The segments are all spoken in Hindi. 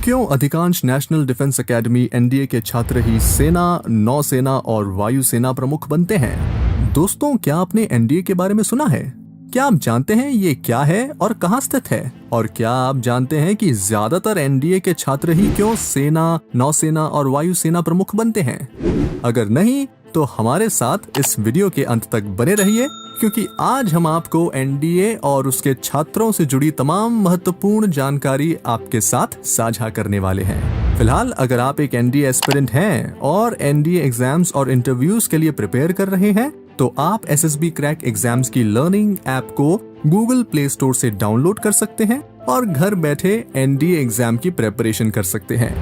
क्यों अधिकांश नेशनल डिफेंस एकेडमी एनडीए के छात्र ही सेना, नौसेना और वायुसेना प्रमुख बनते हैं? दोस्तों, क्या आपने एनडीए के बारे में सुना है? क्या आप जानते हैं ये क्या है और कहाँ स्थित है? और क्या आप जानते हैं कि ज्यादातर एनडीए के छात्र ही क्यों सेना, नौसेना और वायुसेना प्रमुख बनते हैं? अगर नहीं तो हमारे साथ इस वीडियो के अंत तक बने रहिए, क्योंकि आज हम आपको एनडीए और उसके छात्रों से जुड़ी तमाम महत्वपूर्ण जानकारी आपके साथ साझा करने वाले हैं। फिलहाल अगर आप एक एनडीए एस्पिरेंट हैं और एनडीए एग्जाम्स और इंटरव्यूज के लिए प्रिपेयर कर रहे हैं, तो आप एसएसबी क्रैक एग्जाम्स की लर्निंग ऐप को गूगल प्ले स्टोर से डाउनलोड कर सकते हैं और घर बैठे एनडीए एग्जाम की प्रेपरेशन कर सकते हैं।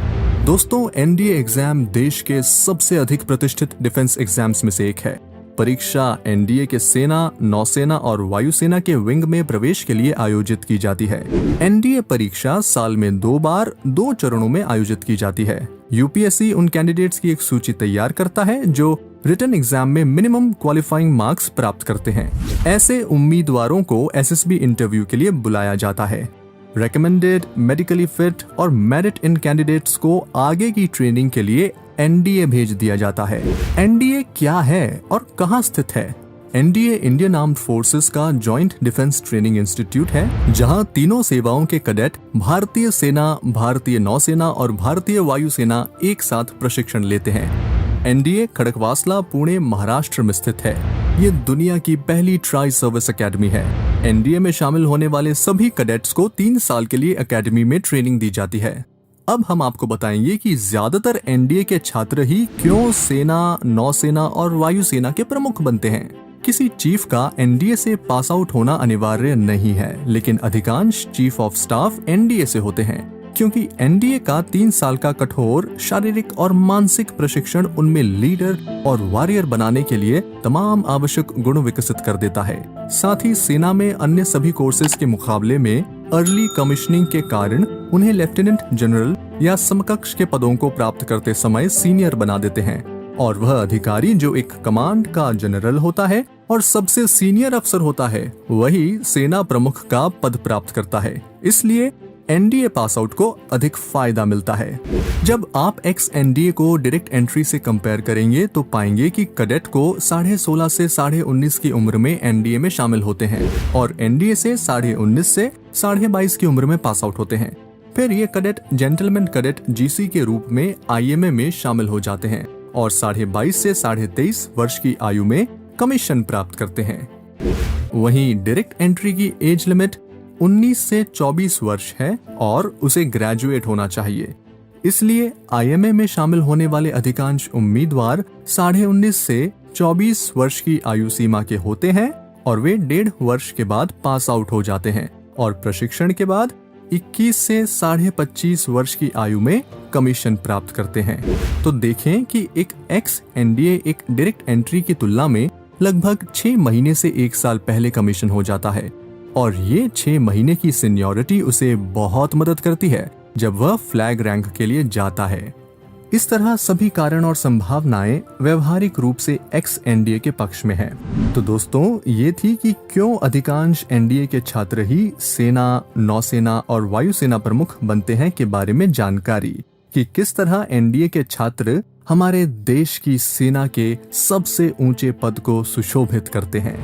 दोस्तों, एनडीए एग्जाम देश के सबसे अधिक प्रतिष्ठित डिफेंस एग्जाम्स में से एक है। परीक्षा एनडीए के सेना, नौसेना और वायुसेना के विंग में प्रवेश के लिए आयोजित की जाती है। एनडीए परीक्षा साल में 2 बार 2 चरणों में आयोजित की जाती है। यूपीएससी उन कैंडिडेट्स की एक सूची तैयार करता है जो रिटन एग्जाम में मिनिमम क्वालिफाइंग मार्क्स प्राप्त करते हैं। ऐसे उम्मीदवारों को एसएसबी इंटरव्यू के लिए बुलाया जाता है। रेकमेंडेड, मेडिकली फिट और मेरिट इन कैंडिडेट्स को आगे की ट्रेनिंग के लिए एनडीए भेज दिया जाता है। एनडीए क्या है और कहाँ स्थित है? एनडीए इंडियन आर्म्ड फोर्सेस का जॉइंट डिफेंस ट्रेनिंग इंस्टीट्यूट है, जहां तीनों सेवाओं के कैडेट भारतीय सेना, भारतीय नौसेना और भारतीय वायुसेना एक साथ प्रशिक्षण लेते हैं। एनडीए खड़गवासला, पुणे, महाराष्ट्र में स्थित है। ये दुनिया की पहली ट्राई सर्विस एकेडमी है। एनडीए में शामिल होने वाले सभी कैडेट्स को 3 साल के लिए एकेडमी में ट्रेनिंग दी जाती है। अब हम आपको बताएंगे कि ज्यादातर एनडीए के छात्र ही क्यों सेना, नौसेना और वायुसेना के प्रमुख बनते हैं। किसी चीफ का एनडीए से पास आउट होना अनिवार्य नहीं है, लेकिन अधिकांश चीफ ऑफ स्टाफ एनडीए से होते हैं, क्योंकि एनडीए का 3 साल का कठोर शारीरिक और मानसिक प्रशिक्षण उनमें लीडर और वॉरियर बनाने के लिए तमाम आवश्यक गुण विकसित कर देता है। साथ ही सेना में अन्य सभी कोर्सेज के मुकाबले में अर्ली कमीशनिंग के कारण उन्हें लेफ्टिनेंट जनरल या समकक्ष के पदों को प्राप्त करते समय सीनियर बना देते हैं, और वह अधिकारी जो एक कमांड का जनरल होता है और सबसे सीनियर अफसर होता है, वही सेना प्रमुख का पद प्राप्त करता है। इसलिए एनडीए पास आउट को अधिक फायदा मिलता है। जब आप एक्स एनडीए को डायरेक्ट एंट्री से कंपेयर करेंगे तो पाएंगे कि कैडेट को 16.5 से 19.5 की उम्र में एनडीए में शामिल होते हैं और एनडीए से 19.5 से 22.5 की उम्र में पास आउट होते हैं। फिर ये कैडेट जेंटलमैन कैडेट जीसी के रूप में आईएमए में शामिल हो जाते हैं और 22.5 से 23.5 वर्ष की आयु में कमीशन प्राप्त करते हैं। वहीं डायरेक्ट एंट्री की एज लिमिट 19 से 24 वर्ष है और उसे ग्रेजुएट होना चाहिए। इसलिए आईएमए में शामिल होने वाले अधिकांश उम्मीदवार 19.5 से 24 वर्ष की आयु सीमा के होते हैं और वे 1.5 वर्ष के बाद पास आउट हो जाते हैं और प्रशिक्षण के बाद 21 से 25.5 वर्ष की आयु में कमीशन प्राप्त करते हैं। तो देखें कि एक एक्स एनडीए एक डायरेक्ट एंट्री की तुलना में लगभग 6 महीने से 1 साल पहले कमीशन हो जाता है, और ये 6 महीने की सीनियरिटी उसे बहुत मदद करती है जब वह फ्लैग रैंक के लिए जाता है। इस तरह सभी कारण और संभावनाएं व्यवहारिक रूप से एक्स एनडीए के पक्ष में हैं। तो दोस्तों, ये थी कि क्यों अधिकांश एनडीए के छात्र ही सेना, नौसेना और वायुसेना प्रमुख बनते हैं के बारे में जानकारी, कि किस तरह एनडीए के छात्र हमारे देश की सेना के सबसे ऊंचे पद को सुशोभित करते हैं।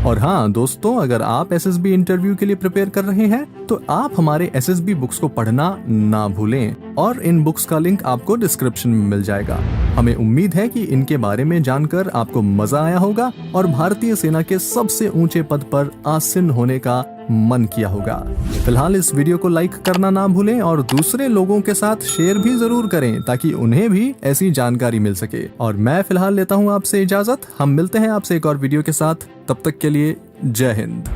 और हाँ दोस्तों, अगर आप एसएसबी इंटरव्यू के लिए प्रिपेयर कर रहे हैं तो आप हमारे एसएसबी बुक्स को पढ़ना ना भूलें, और इन बुक्स का लिंक आपको डिस्क्रिप्शन में मिल जाएगा। हमें उम्मीद है कि इनके बारे में जानकर आपको मजा आया होगा और भारतीय सेना के सबसे ऊंचे पद पर आसीन होने का मन किया होगा। फिलहाल इस वीडियो को लाइक करना ना भूलें और दूसरे लोगों के साथ शेयर भी जरूर करें ताकि उन्हें भी ऐसी जानकारी मिल सके। और मैं फिलहाल लेता हूँ आपसे इजाजत। हम मिलते हैं आपसे एक और वीडियो के साथ। तब तक के लिए जय हिंद।